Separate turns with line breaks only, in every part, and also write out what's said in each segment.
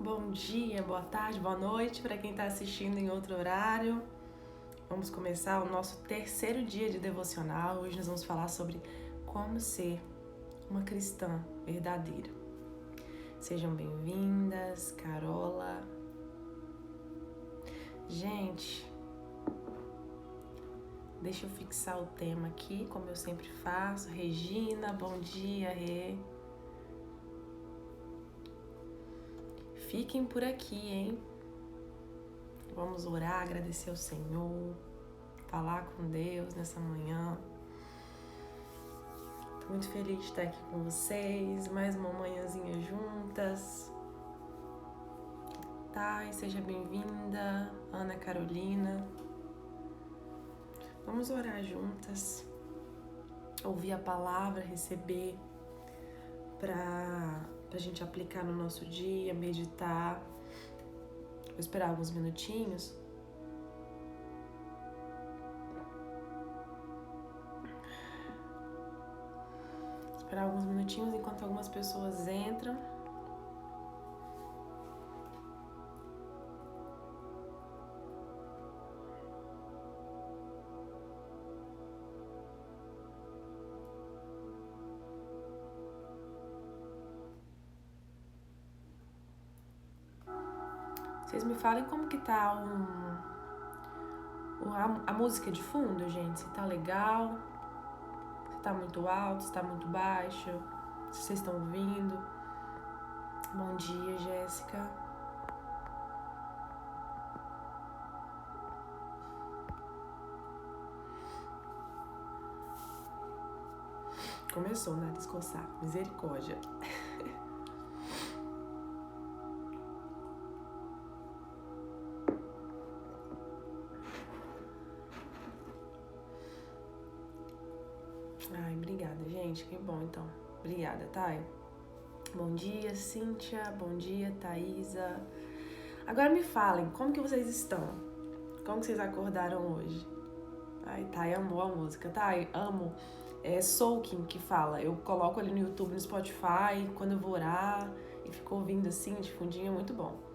Bom dia, boa tarde, boa noite para quem está assistindo em outro horário. Vamos começar o nosso terceiro dia de devocional. Hoje nós vamos falar sobre como ser uma cristã verdadeira. Sejam bem-vindas, Carola. Gente, deixa eu fixar o tema aqui, como eu sempre faço. Regina, bom dia, Rê. Fiquem por aqui, hein? Vamos orar, agradecer ao Senhor, falar com Deus nessa manhã. Tô muito feliz de estar aqui com vocês, mais uma manhãzinha juntas. Thay, seja bem-vinda, Ana Carolina. Vamos orar juntas, ouvir a palavra, receber pra gente aplicar no nosso dia, meditar. Vou esperar alguns minutinhos. Esperar alguns minutinhos enquanto algumas pessoas entram. Vocês me falem como que tá a música de fundo, gente. Se tá legal, se tá muito alto, se tá muito baixo, se vocês estão ouvindo. Bom dia, Jéssica. Começou, né? Descoçar. Misericórdia. Ai, obrigada, gente. Que bom, então. Obrigada, Thay. Bom dia, Cíntia. Bom dia, Thaisa. Agora me falem, como que vocês estão? Como que vocês acordaram hoje? Ai, Thay amou a música. Thay, amo. É Soaking que fala. Eu coloco ali no YouTube, no Spotify, quando eu vou orar e fico ouvindo assim, de fundinho, é muito bom.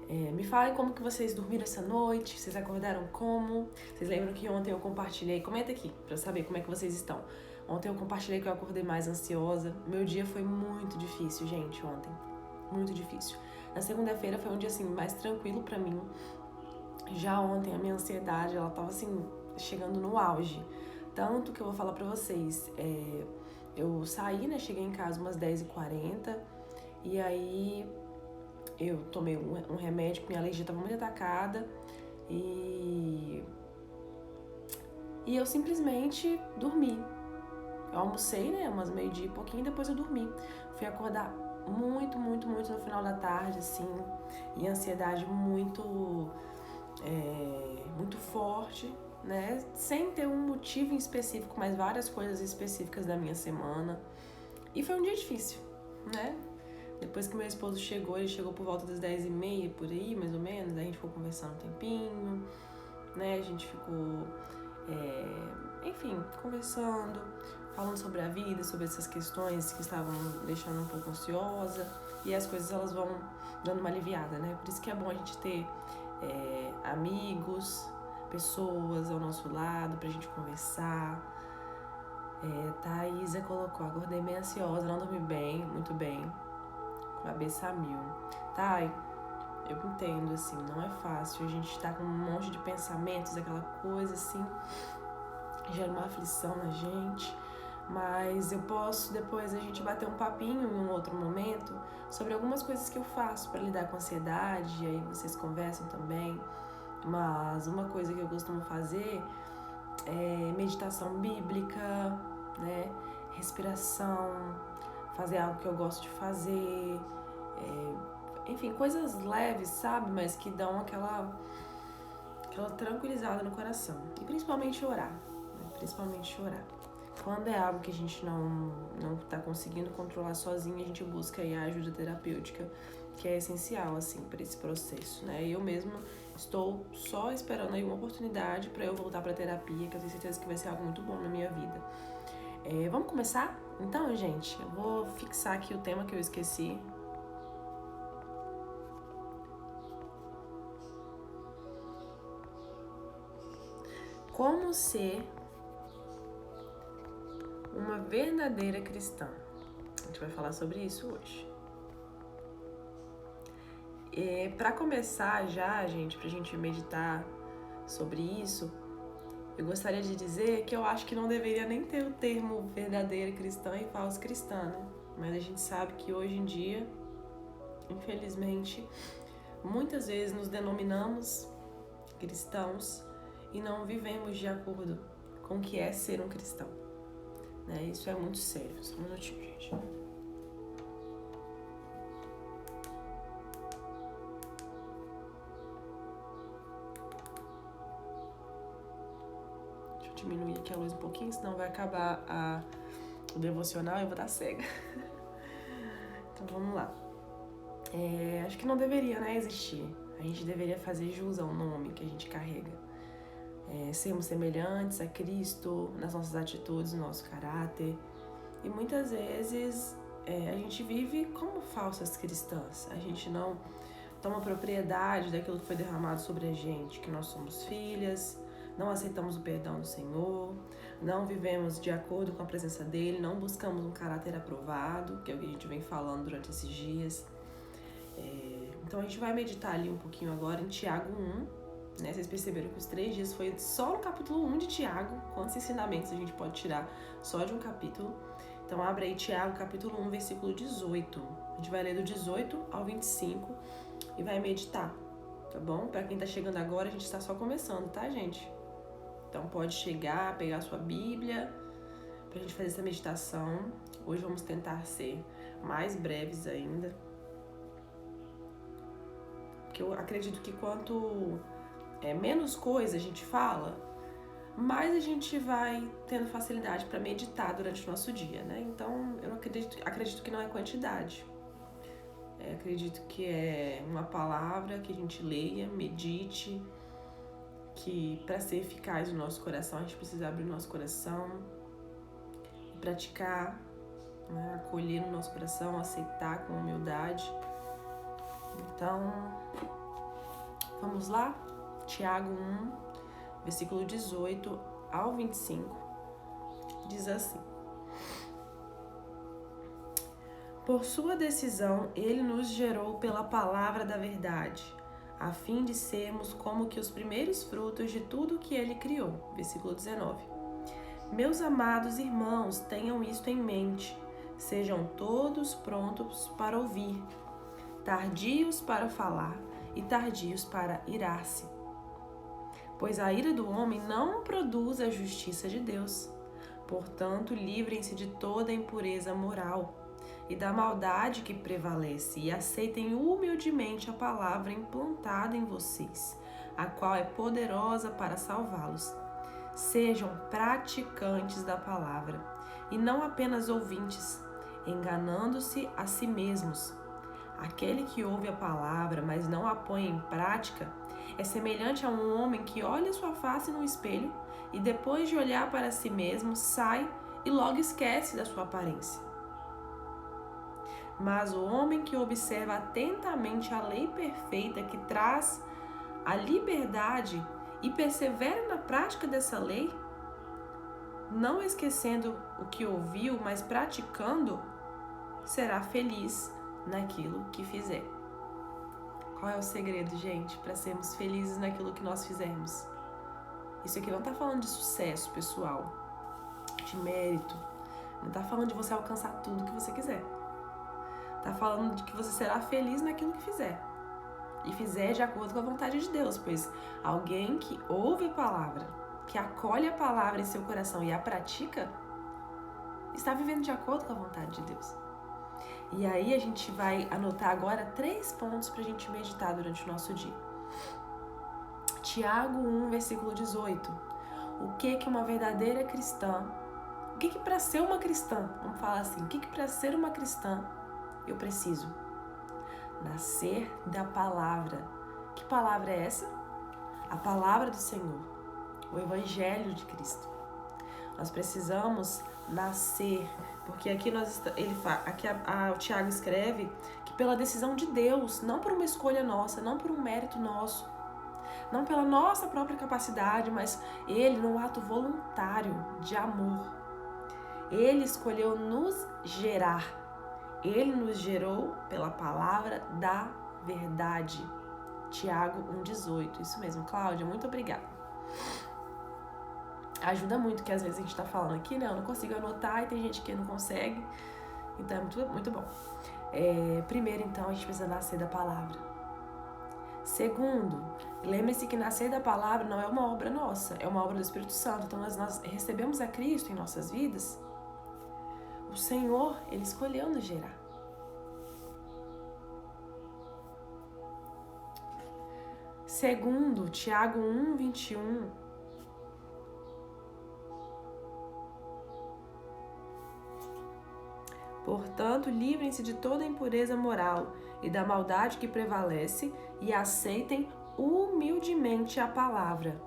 Me falem como que vocês dormiram essa noite, vocês acordaram como? Vocês lembram que ontem eu compartilhei? Comenta aqui pra eu saber como é que vocês estão. Ontem eu compartilhei que eu acordei mais ansiosa. Meu dia foi muito difícil, gente, ontem. Muito difícil. Na segunda-feira foi um dia, assim, mais tranquilo pra mim. Já ontem a minha ansiedade, ela tava, assim, chegando no auge. Tanto que eu vou falar pra vocês, eu saí, né, cheguei em casa umas 10h40 e aí eu tomei um remédio, minha alergia estava muito atacada e eu simplesmente dormi. Eu almocei, né, umas meio-dia e pouquinho, e depois eu dormi. Fui acordar muito no final da tarde, assim, e a ansiedade muito forte, né, sem ter um motivo em específico, mas várias coisas específicas da minha semana. E foi um dia difícil, né? Depois que meu esposo chegou, ele chegou por volta das 10h30, por aí, mais ou menos. Daí a gente ficou conversando um tempinho, né? A gente ficou, enfim, conversando, falando sobre a vida, sobre essas questões que estavam deixando um pouco ansiosa. E as coisas, elas vão dando uma aliviada, né? Por isso que é bom a gente ter amigos, pessoas ao nosso lado pra gente conversar. Thaisa colocou, acordei meio ansiosa, não dormi bem, muito bem. Cabeça a mil. Thay, eu entendo, assim, não é fácil. A gente tá com um monte de pensamentos, aquela coisa, assim, gera uma aflição na gente. Mas eu posso depois a gente bater um papinho em um outro momento sobre algumas coisas que eu faço pra lidar com a ansiedade, e aí vocês conversam também. Mas uma coisa que eu costumo fazer é meditação bíblica, né? Respiração, fazer algo que eu gosto de fazer, enfim, coisas leves, sabe? Mas que dão aquela tranquilizada no coração. E principalmente orar, né? Principalmente orar. Quando é algo que a gente não tá conseguindo controlar sozinho, a gente busca aí a ajuda terapêutica, que é essencial, assim, para esse processo, né? Eu mesma estou só esperando aí uma oportunidade para eu voltar pra terapia, que eu tenho certeza que vai ser algo muito bom na minha vida. Vamos começar? Então, gente, eu vou fixar aqui o tema que eu esqueci. Como ser uma verdadeira cristã. A gente vai falar sobre isso hoje. Para começar já, gente, pra gente meditar sobre isso, eu gostaria de dizer que eu acho que não deveria nem ter o termo verdadeira cristã e falsa cristã, né? Mas a gente sabe que hoje em dia, infelizmente, muitas vezes nos denominamos cristãos e não vivemos de acordo com o que é ser um cristão. Né? Isso é muito sério. Só um minutinho, gente. Deixa eu diminuir aqui a luz um pouquinho, senão vai acabar o devocional e eu vou dar cega. Então vamos lá. Acho que não deveria, né, existir. A gente deveria fazer jus ao nome que a gente carrega. Sermos semelhantes a Cristo nas nossas atitudes, no nosso caráter. E muitas vezes a gente vive como falsas cristãs. A gente não toma propriedade daquilo que foi derramado sobre a gente, que nós somos filhas, não aceitamos o perdão do Senhor, não vivemos de acordo com a presença dele, não buscamos um caráter aprovado, que é o que a gente vem falando durante esses dias. Então a gente vai meditar ali um pouquinho agora em Tiago 1, né? Vocês perceberam que os 3 dias foi só no capítulo 1 de Tiago. Quantos ensinamentos a gente pode tirar só de um capítulo? Então abre aí Tiago capítulo 1, versículo 18. A gente vai ler do 18 ao 25 e vai meditar, tá bom? Pra quem tá chegando agora, a gente tá só começando, tá, gente? Então pode chegar, pegar a sua Bíblia pra gente fazer essa meditação. Hoje vamos tentar ser mais breves ainda. Porque eu acredito que quanto menos coisa a gente fala, mais a gente vai tendo facilidade para meditar durante o nosso dia, né? Então, eu não acredito que não é quantidade. Acredito que é uma palavra que a gente leia, medite, que para ser eficaz no nosso coração, a gente precisa abrir o nosso coração e praticar, né? Acolher no nosso coração, aceitar com humildade. Então, vamos lá? Tiago 1, versículo 18 ao 25, diz assim: Por sua decisão, ele nos gerou pela palavra da verdade, a fim de sermos como que os primeiros frutos de tudo que ele criou. Versículo 19. Meus amados irmãos, tenham isto em mente, sejam todos prontos para ouvir, tardios para falar e tardios para irar-se. Pois a ira do homem não produz a justiça de Deus. Portanto, livrem-se de toda a impureza moral e da maldade que prevalece e aceitem humildemente a palavra implantada em vocês, a qual é poderosa para salvá-los. Sejam praticantes da palavra e não apenas ouvintes, enganando-se a si mesmos. Aquele que ouve a palavra, mas não a põe em prática, é semelhante a um homem que olha sua face no espelho e depois de olhar para si mesmo, sai e logo esquece da sua aparência. Mas o homem que observa atentamente a lei perfeita que traz a liberdade e persevera na prática dessa lei, não esquecendo o que ouviu, mas praticando, será feliz naquilo que fizer. Qual é o segredo, gente, para sermos felizes naquilo que nós fizermos? Isso aqui não está falando de sucesso pessoal, de mérito. Não está falando de você alcançar tudo que você quiser. Está falando de que você será feliz naquilo que fizer. E fizer de acordo com a vontade de Deus, pois alguém que ouve a palavra, que acolhe a palavra em seu coração e a pratica, está vivendo de acordo com a vontade de Deus. E aí a gente vai anotar agora 3 pontos para a gente meditar durante o nosso dia. Tiago 1, versículo 18. O que uma verdadeira cristã, o que para ser uma cristã, vamos falar assim, o que para ser uma cristã eu preciso? Nascer da palavra. Que palavra é essa? A palavra do Senhor, o Evangelho de Cristo. Nós precisamos nascer, porque aqui o Tiago escreve que pela decisão de Deus, não por uma escolha nossa, não por um mérito nosso, não pela nossa própria capacidade, mas Ele, no ato voluntário de amor, Ele escolheu nos gerar. Ele nos gerou pela palavra da verdade. Tiago 1,18. Isso mesmo, Cláudia, muito obrigada. Ajuda muito, que às vezes a gente tá falando aqui, né? Eu não consigo anotar e tem gente que não consegue. Então é muito, muito bom. Primeiro, então, a gente precisa nascer da palavra. Segundo, lembre-se que nascer da palavra não é uma obra nossa, é uma obra do Espírito Santo. Então, nós recebemos a Cristo em nossas vidas. O Senhor, Ele escolheu nos gerar. Segundo, Tiago 1,21. Portanto, livrem-se de toda impureza moral e da maldade que prevalece e aceitem humildemente a palavra,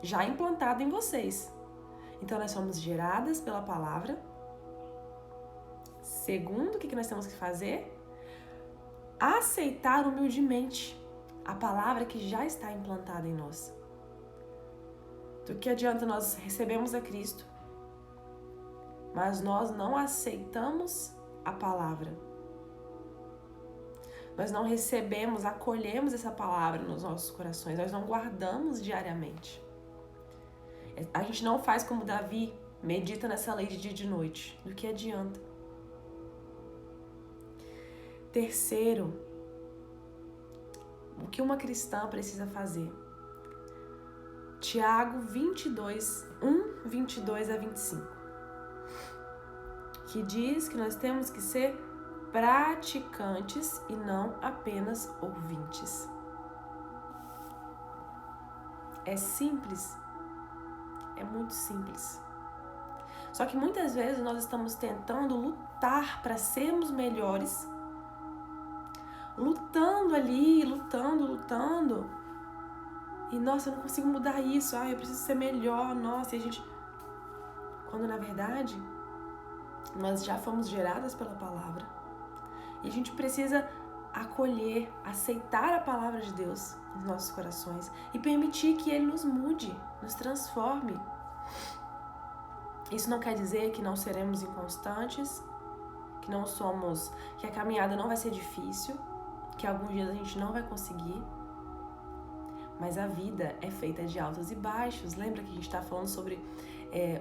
já implantada em vocês. Então, nós somos geradas pela palavra. Segundo, o que nós temos que fazer? Aceitar humildemente a palavra que já está implantada em nós. Do que adianta nós recebemos a Cristo, mas nós não aceitamos a palavra. Nós não recebemos, acolhemos essa palavra nos nossos corações, nós não guardamos diariamente. A gente não faz como Davi, medita nessa lei de dia e de noite. Do que adianta? Terceiro, o que uma cristã precisa fazer? Tiago 22, 22 a 25. Que diz que nós temos que ser praticantes e não apenas ouvintes. É simples, é muito simples. Só que muitas vezes nós estamos tentando lutar para sermos melhores, lutando ali, lutando. E nossa, eu não consigo mudar isso, eu preciso ser melhor, nossa, e a gente... Quando na verdade... nós já fomos geradas pela palavra e a gente precisa acolher, aceitar a palavra de Deus nos nossos corações e permitir que Ele nos mude, nos transforme. Isso não quer dizer que não seremos inconstantes, que a caminhada não vai ser difícil, que alguns dias a gente não vai conseguir, mas a vida é feita de altos e baixos. Lembra que a gente está falando sobre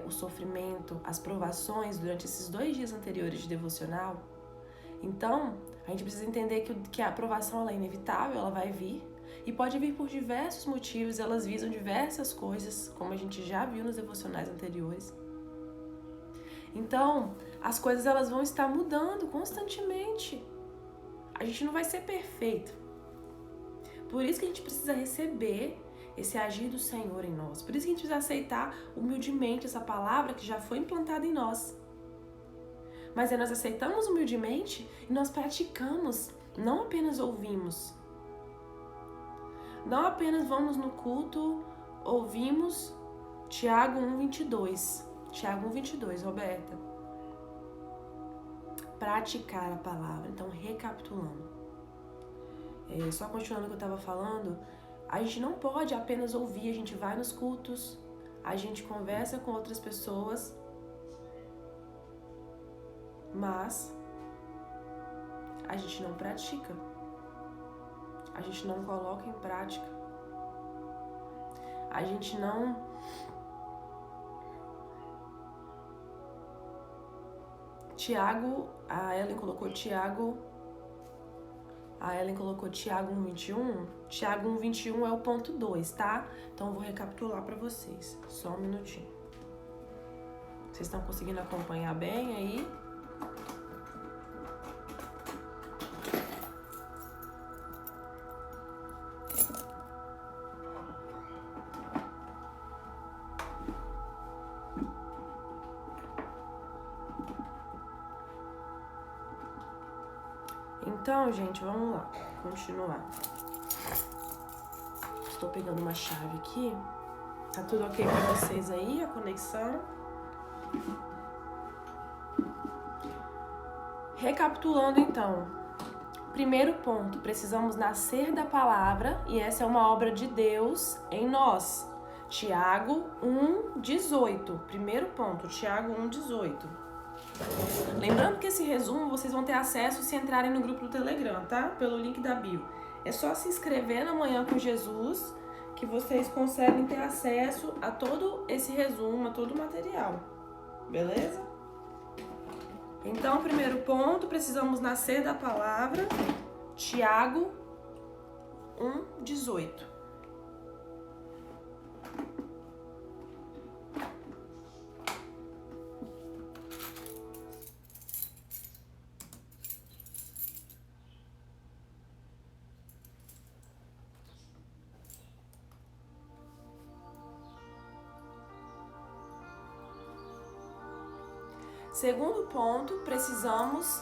o sofrimento, as provações durante esses 2 dias anteriores de devocional? Então, a gente precisa entender que a provação ela é inevitável, ela vai vir, e pode vir por diversos motivos, elas visam diversas coisas, como a gente já viu nos devocionais anteriores. Então, as coisas elas vão estar mudando constantemente. A gente não vai ser perfeito. Por isso que a gente precisa receber esse agir do Senhor em nós. Por isso que a gente precisa aceitar humildemente essa palavra que já foi implantada em nós. Mas aí nós aceitamos humildemente e nós praticamos, não apenas ouvimos. Não apenas vamos no culto, ouvimos Tiago 1,22. Tiago 1,22, Roberta. Praticar a palavra. Então, recapitulando. Só continuando o que eu estava falando, a gente não pode apenas ouvir, a gente vai nos cultos, a gente conversa com outras pessoas, mas a gente não pratica, a gente não coloca em prática, a gente não... Tiago, a Ellen colocou Tiago 1,21. Tiago 1,21 é o ponto 2, tá? Então eu vou recapitular para vocês. Só um minutinho. Vocês estão conseguindo acompanhar bem aí? Então, gente, vamos lá, continuar. Estou pegando uma chave aqui. Tá tudo ok pra vocês aí, a conexão? Recapitulando, então. Primeiro ponto, precisamos nascer da palavra e essa é uma obra de Deus em nós. Tiago 1:18. Primeiro ponto, Tiago 1:18. Lembrando que esse resumo vocês vão ter acesso se entrarem no grupo do Telegram, tá? Pelo link da bio. É só se inscrever na Manhã com Jesus que vocês conseguem ter acesso a todo esse resumo, a todo o material. Beleza? Então, primeiro ponto, precisamos nascer da palavra. Tiago 1:18. Segundo ponto, precisamos...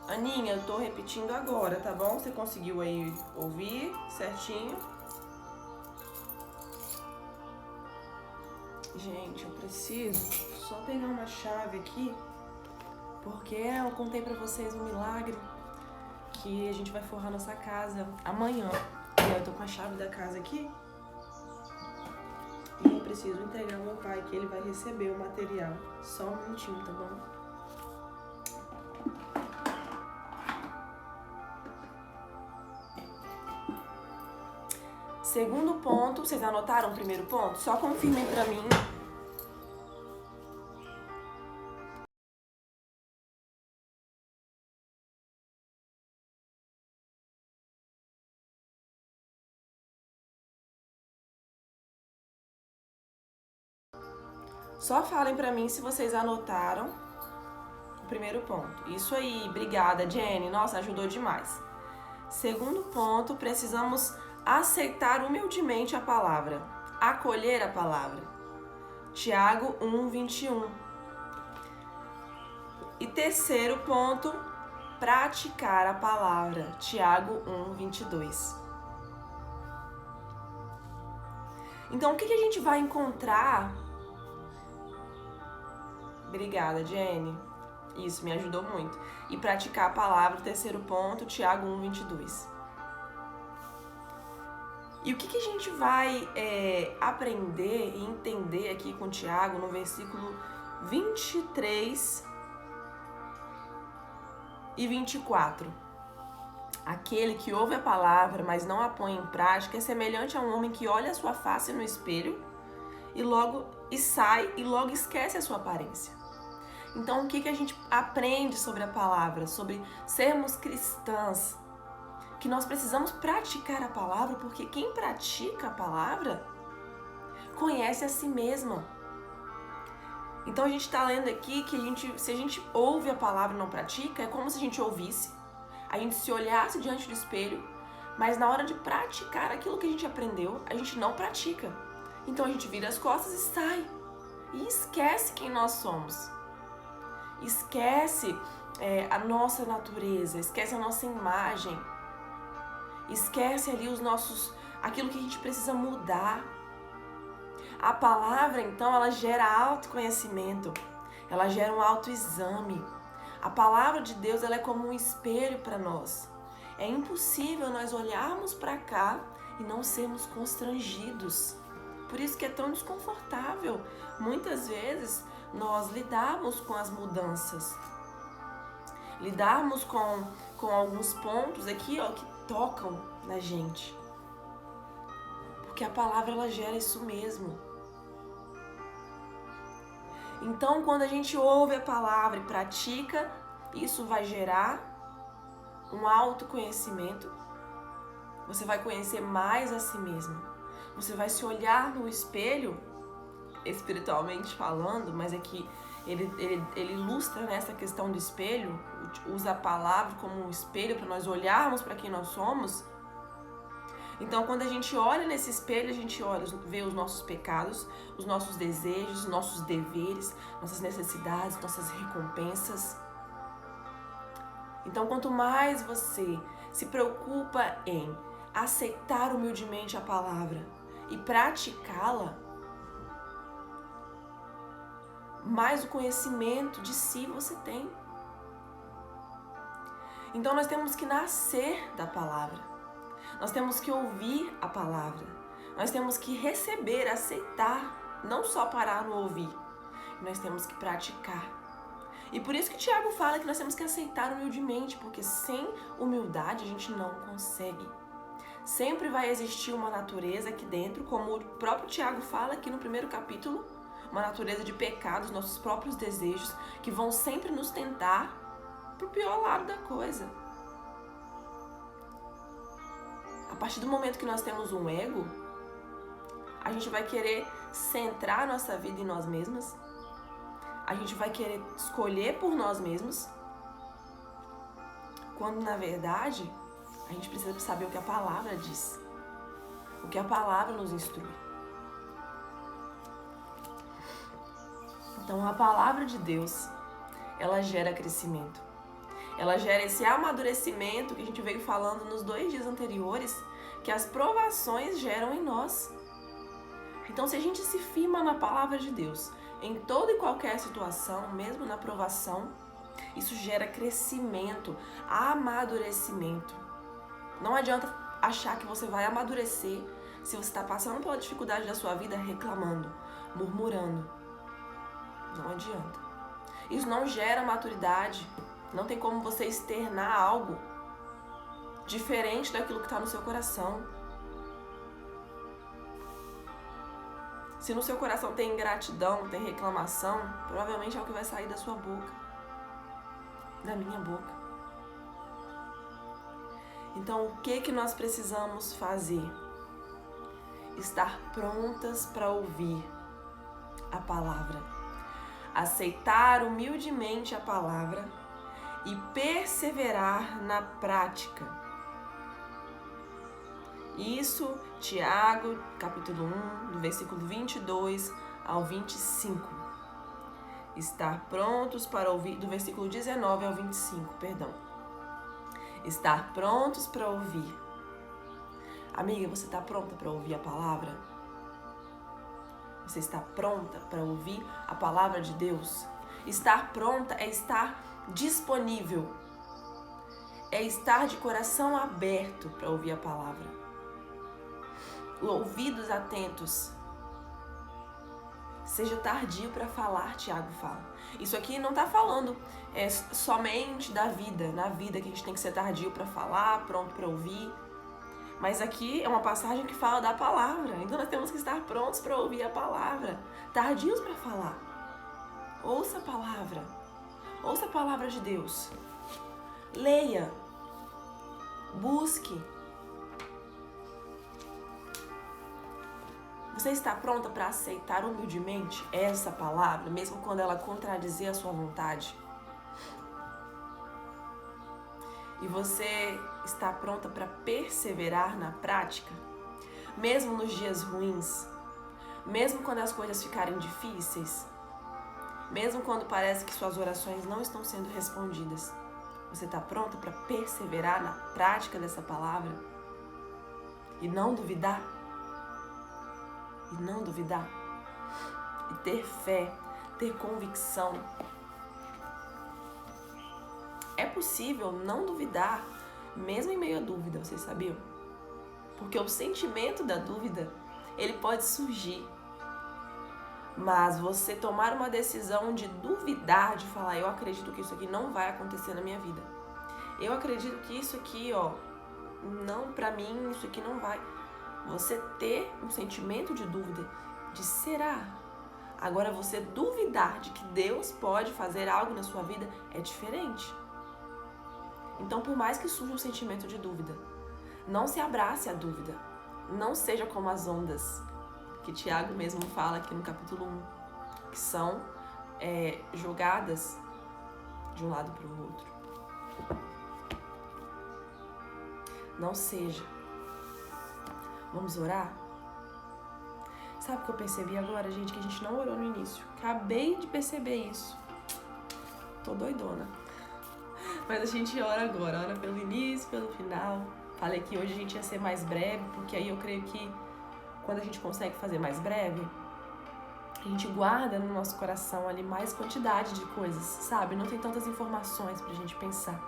Aninha, eu tô repetindo agora, tá bom? Você conseguiu aí ouvir certinho? Gente, eu preciso só pegar uma chave aqui, porque eu contei pra vocês um milagre que a gente vai forrar nossa casa amanhã. E aí eu tô com a chave da casa aqui. E eu preciso entregar ao meu pai, que ele vai receber o material. Só um minutinho, tá bom? Segundo ponto, vocês anotaram o primeiro ponto? Só confirmem pra mim. Só falem pra mim se vocês anotaram o primeiro ponto. Isso aí, obrigada, Jenny. Nossa, ajudou demais. Segundo ponto, precisamos aceitar humildemente a palavra, acolher a palavra. Tiago 1:21. E terceiro ponto, praticar a palavra. Tiago 1:22. Então, o que a gente vai encontrar? Obrigada, Jenny. Isso me ajudou muito. E praticar a palavra, terceiro ponto, Tiago 1:22. E o que a gente vai aprender e entender aqui com Tiago no versículo 23 e 24? Aquele que ouve a palavra, mas não a põe em prática, é semelhante a um homem que olha a sua face no espelho e sai e logo esquece a sua aparência. Então, o que a gente aprende sobre a palavra, sobre sermos cristãs? Que nós precisamos praticar a palavra, porque quem pratica a palavra conhece a si mesma. Então, a gente está lendo aqui que se a gente ouve a palavra e não pratica, é como se a gente ouvisse, a gente se olhasse diante do espelho, mas na hora de praticar aquilo que a gente aprendeu, a gente não pratica. Então, a gente vira as costas e sai. E esquece quem nós somos. Esquece a nossa natureza, esquece a nossa imagem, esquece ali aquilo que a gente precisa mudar. A palavra, então, ela gera autoconhecimento, ela gera um autoexame. A palavra de Deus, ela é como um espelho para nós. É impossível nós olharmos para cá e não sermos constrangidos. Por isso que é tão desconfortável. Muitas vezes nós lidarmos com as mudanças, lidarmos com alguns pontos aqui, ó, que tocam na gente. Porque a palavra, ela gera isso mesmo. Então, quando a gente ouve a palavra e pratica, isso vai gerar um autoconhecimento. Você vai conhecer mais a si mesmo. Você vai se olhar no espelho, espiritualmente falando, mas é que ele ilustra nessa questão do espelho, usa a palavra como um espelho para nós olharmos para quem nós somos. Então, quando a gente olha nesse espelho, a gente vê os nossos pecados, os nossos desejos, os nossos deveres, nossas necessidades, nossas recompensas. Então, quanto mais você se preocupa em aceitar humildemente a palavra e praticá-la, mais o conhecimento de si você tem. Então nós temos que nascer da palavra. Nós temos que ouvir a palavra. Nós temos que receber, aceitar, não só parar no ouvir. Nós temos que praticar. E por isso que Tiago fala que nós temos que aceitar humildemente, porque sem humildade a gente não consegue. Sempre vai existir uma natureza aqui dentro, como o próprio Tiago fala aqui no primeiro capítulo, uma natureza de pecados, nossos próprios desejos, que vão sempre nos tentar pro pior lado da coisa. A partir do momento que nós temos um ego, a gente vai querer centrar a nossa vida em nós mesmas, a gente vai querer escolher por nós mesmos, quando na verdade a gente precisa saber o que a palavra diz, o que a palavra nos instrui. Então a palavra de Deus, ela gera crescimento. Ela gera esse amadurecimento que a gente veio falando nos 2 dias anteriores, que as provações geram em nós. Então se a gente se firma na palavra de Deus, em toda e qualquer situação, mesmo na provação, isso gera crescimento, amadurecimento. Não adianta achar que você vai amadurecer se você está passando pela dificuldade da sua vida reclamando, murmurando. Não adianta. Isso não gera maturidade. Não tem como você externar algo diferente daquilo que está no seu coração. Se no seu coração tem ingratidão, tem reclamação, provavelmente é o que vai sair da sua boca, da minha boca. Então, o que nós precisamos fazer? Estar prontas para ouvir a palavra, aceitar humildemente a palavra e perseverar na prática. Isso, Tiago, capítulo 1, do versículo 22 ao 25. Estar prontos para ouvir, do versículo 19 ao 25, perdão. Estar prontos para ouvir. Amiga, você está pronta para ouvir a palavra? Você está pronta para ouvir a palavra de Deus? Estar pronta é estar disponível. É estar de coração aberto para ouvir a palavra. Ouvidos atentos. Seja tardio para falar, Tiago fala. Isso aqui não está falando somente da vida, na vida que a gente tem que ser tardio para falar, pronto para ouvir. Mas aqui é uma passagem que fala da palavra. Então nós temos que estar prontos para ouvir a palavra, tardios para falar. Ouça a palavra. Ouça a palavra de Deus. Leia. Busque. Você está pronta para aceitar humildemente essa palavra, mesmo quando ela contradizer a sua vontade? E você está pronta para perseverar na prática, mesmo nos dias ruins, mesmo quando as coisas ficarem difíceis, mesmo quando parece que suas orações não estão sendo respondidas? Você está pronta para perseverar na prática dessa palavra e não duvidar? E não duvidar, e ter fé, ter convicção. É possível não duvidar, mesmo em meio à dúvida, vocês sabiam? Porque o sentimento da dúvida, ele pode surgir. Mas você tomar uma decisão de duvidar, de falar, eu acredito que isso aqui não vai acontecer na minha vida. Eu acredito que isso aqui, não, pra mim, isso aqui não vai. Você ter um sentimento de dúvida, de será? Agora você duvidar de que Deus pode fazer algo na sua vida é diferente. Então, por mais que surja um sentimento de dúvida, não se abrace à dúvida. Não seja como as ondas, que Tiago mesmo fala aqui no capítulo 1, que são jogadas de um lado para o outro. Não seja. Vamos orar? Sabe o que eu percebi agora, gente? Que a gente não orou no início. Acabei de perceber isso. Tô doidona. Mas a gente ora agora. Ora pelo início, pelo final. Falei que hoje a gente ia ser mais breve, porque aí eu creio que quando a gente consegue fazer mais breve, a gente guarda no nosso coração ali mais quantidade de coisas, sabe? Não tem tantas informações pra gente pensar.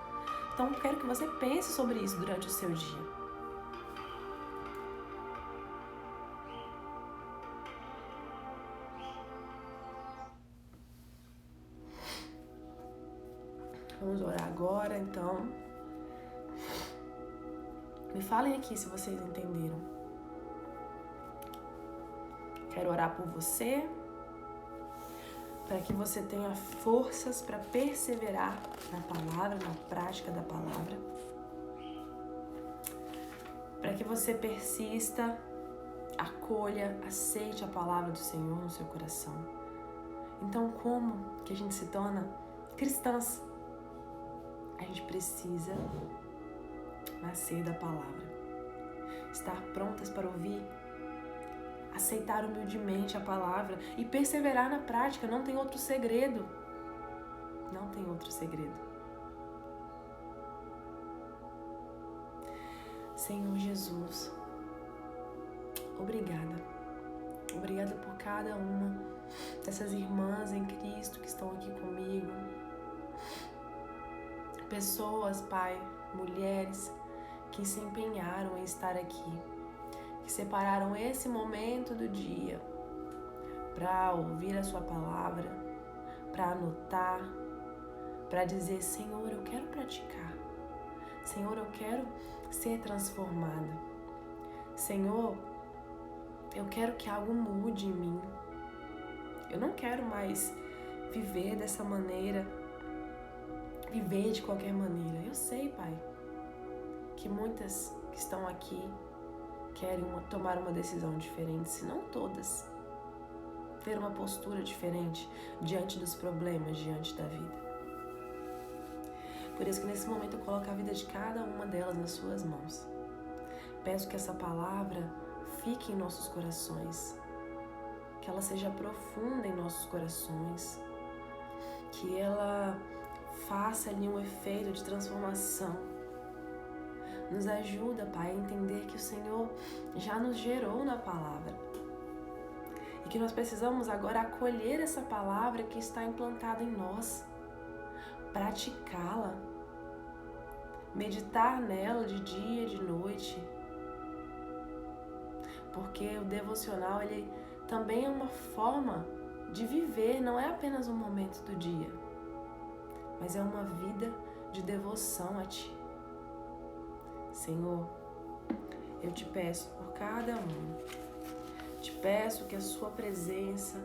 Então, eu quero que você pense sobre isso durante o seu dia. Vamos orar agora, então. Me falem aqui se vocês entenderam. Quero orar por você, para que você tenha forças para perseverar na palavra, na prática da palavra. Para que você persista, acolha, aceite a palavra do Senhor no seu coração. Então, como que a gente se torna cristãs? A gente precisa nascer da palavra, estar prontas para ouvir, aceitar humildemente a palavra e perseverar na prática. Não tem outro segredo. Não tem outro segredo. Senhor Jesus, obrigada. Obrigada por cada uma dessas irmãs em Cristo que estão aqui comigo. Pessoas, Pai, mulheres que se empenharam em estar aqui, que separaram esse momento do dia para ouvir a sua palavra, para anotar, para dizer: Senhor, eu quero praticar. Senhor, eu quero ser transformada. Senhor, eu quero que algo mude em mim. Eu não quero mais viver dessa maneira, viver de qualquer maneira. Eu sei, Pai, que muitas que estão aqui querem tomar uma decisão diferente, se não todas. Ter uma postura diferente diante dos problemas, diante da vida. Por isso que nesse momento eu coloco a vida de cada uma delas nas suas mãos. Peço que essa palavra fique em nossos corações, que ela seja profunda em nossos corações, que ela faça ali um efeito de transformação. Nos ajuda, Pai, a entender que o Senhor já nos gerou na palavra e que nós precisamos agora acolher essa palavra que está implantada em nós, praticá-la, meditar nela de dia e de noite, porque o devocional ele também é uma forma de viver, não é apenas um momento do dia, mas é uma vida de devoção a Ti. Senhor, eu te peço por cada um, te peço que a Sua presença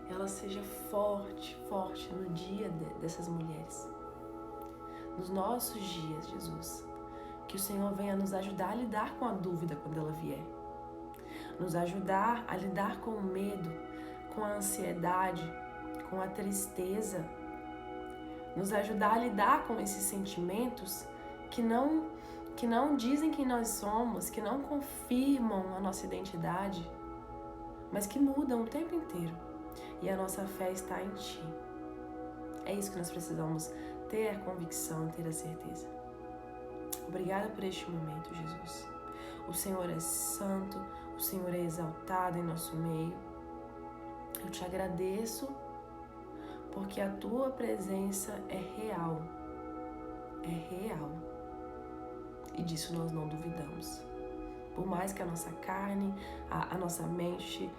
ela seja forte no dia dessas mulheres, nos nossos dias, Jesus, que o Senhor venha nos ajudar a lidar com a dúvida quando ela vier, nos ajudar a lidar com o medo, com a ansiedade, com a tristeza, nos ajudar a lidar com esses sentimentos que não dizem quem nós somos, que não confirmam a nossa identidade, mas que mudam o tempo inteiro. E a nossa fé está em Ti. É isso que nós precisamos ter a convicção, ter a certeza. Obrigada por este momento, Jesus. O Senhor é santo, o Senhor é exaltado em nosso meio. Eu te agradeço porque a Tua presença é real. É real. E disso nós não duvidamos. Por mais que a nossa carne, a nossa mente,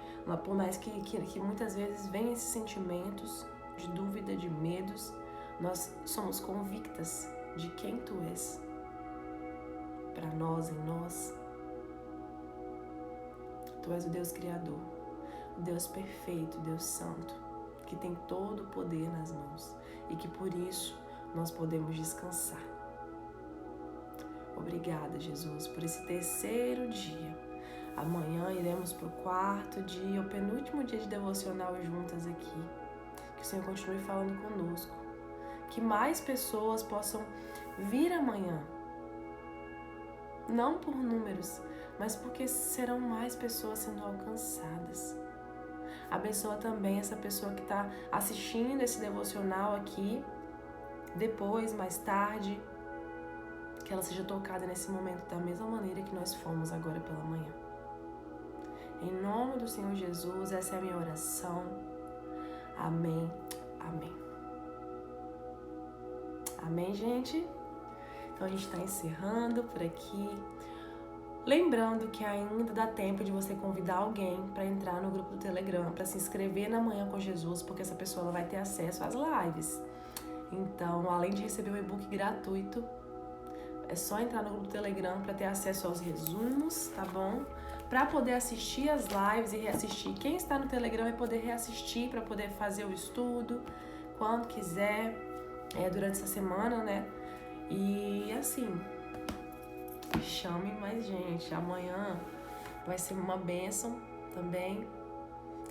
por mais que muitas vezes venham esses sentimentos de dúvida, de medos, nós somos convictas de quem Tu és. Para nós, em nós. Tu és o Deus Criador, o Deus perfeito, o Deus Santo, que tem todo o poder nas mãos e que por isso nós podemos descansar. Obrigada, Jesus, por esse terceiro dia. Amanhã iremos para o quarto dia, o penúltimo dia de devocional juntas aqui. Que o Senhor continue falando conosco. Que mais pessoas possam vir amanhã. Não por números, mas porque serão mais pessoas sendo alcançadas. Abençoa também essa pessoa que está assistindo esse devocional aqui, depois, mais tarde, que ela seja tocada nesse momento da mesma maneira que nós fomos agora pela manhã. Em nome do Senhor Jesus, essa é a minha oração. Amém, amém. Amém, gente? Então a gente tá encerrando por aqui. Lembrando que ainda dá tempo de você convidar alguém para entrar no grupo do Telegram, para se inscrever na Manhã com Jesus, porque essa pessoa ela vai ter acesso às lives. Então, além de receber um e-book gratuito, é só entrar no grupo do Telegram para ter acesso aos resumos, tá bom? Para poder assistir as lives e reassistir. Quem está no Telegram vai poder reassistir para poder fazer o estudo quando quiser, durante essa semana, né? E assim, chame mais gente. Amanhã vai ser uma bênção também.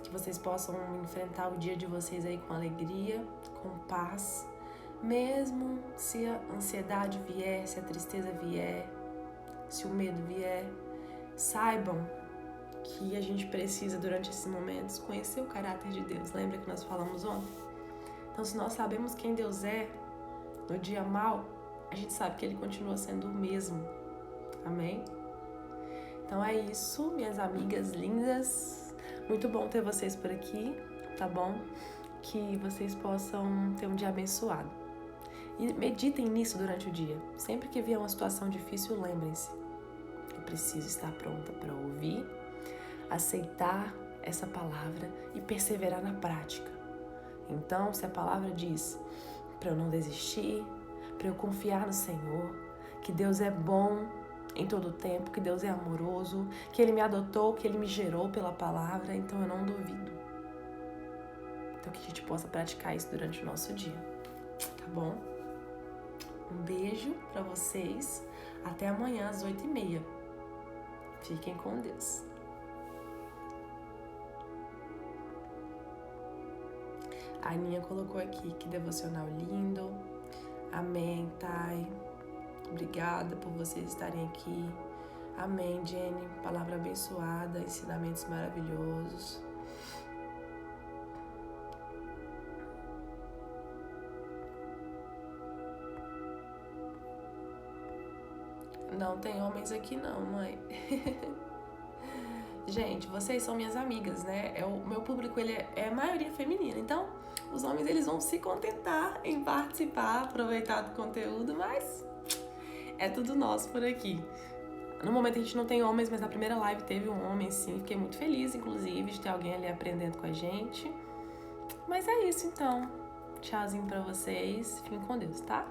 Que vocês possam enfrentar o dia de vocês aí com alegria, com paz. Mesmo se a ansiedade vier, se a tristeza vier, se o medo vier, saibam que a gente precisa, durante esses momentos, conhecer o caráter de Deus. Lembra que nós falamos ontem? Então, se nós sabemos quem Deus é, no dia mau, a gente sabe que Ele continua sendo o mesmo. Amém? Então é isso, minhas amigas lindas. Muito bom ter vocês por aqui, tá bom? Que vocês possam ter um dia abençoado. E meditem nisso durante o dia. Sempre que vier uma situação difícil, lembrem-se. Eu preciso estar pronta para ouvir, aceitar essa palavra e perseverar na prática. Então, se a palavra diz para eu não desistir, para eu confiar no Senhor, que Deus é bom em todo o tempo, que Deus é amoroso, que Ele me adotou, que Ele me gerou pela palavra, então eu não duvido. Então que a gente possa praticar isso durante o nosso dia, tá bom? Um beijo pra vocês, até amanhã às 8h30. Fiquem com Deus. A Aninha colocou aqui, que devocional lindo. Amém, Thay. Obrigada por vocês estarem aqui. Amém, Jenny. Palavra abençoada, ensinamentos maravilhosos. Não tem homens aqui não, mãe. Gente, vocês são minhas amigas, né? O meu público, ele é a maioria feminina. Então, os homens, eles vão se contentar em participar, aproveitar do conteúdo, mas é tudo nosso por aqui. No momento a gente não tem homens, mas na primeira live teve um homem, sim. Fiquei muito feliz, inclusive, de ter alguém ali aprendendo com a gente. Mas é isso, então. Tchauzinho pra vocês. Fiquem com Deus, tá?